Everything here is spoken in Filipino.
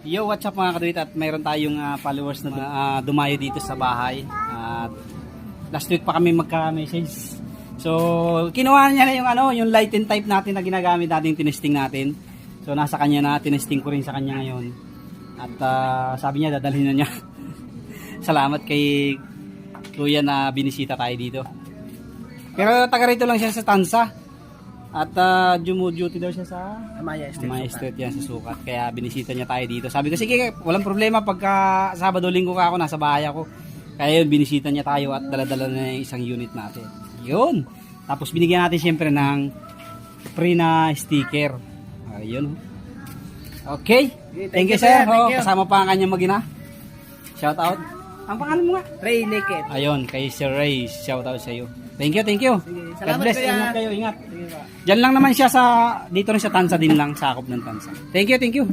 Yo, what's up mga kadwit, at mayroon tayong followers na dumayo dito sa bahay. Last week pa kami magka-message. So, kinuha niya na yung light and type natin na ginagamit natin, tinesting natin. So, nasa kanya na, tinesting ko rin sa kanya ngayon. At sabi niya, dadalhin na niya. Salamat kay Kuya na binisita tayo dito. Pero taga rito lang siya sa Tansa. At duty daw siya sa Amaya Street yan sa Sukat. Kaya binisita niya tayo dito. Sabi ko, sige, walang problema pagka Sabado, Linggo ka ako, nasa bahay ako. Kaya yun, binisita niya tayo at dala-dala na yung isang unit natin. Yun. Tapos binigyan natin siyempre ng free na sticker. Ayun. Okay. Thank you, sir. Thank you. Kasama pa ang kanyang magina. Shout out. Ang pangalan mo nga? Ray Naked. Ayun, kay Sir Ray. Shout out sa iyo. Thank you. Sige, God salamat bless. kuya. Ingat kayo, ingat. Sige pa. Diyan lang naman siya dito rin sa Tansa din lang, sakop ng Tansa. Thank you.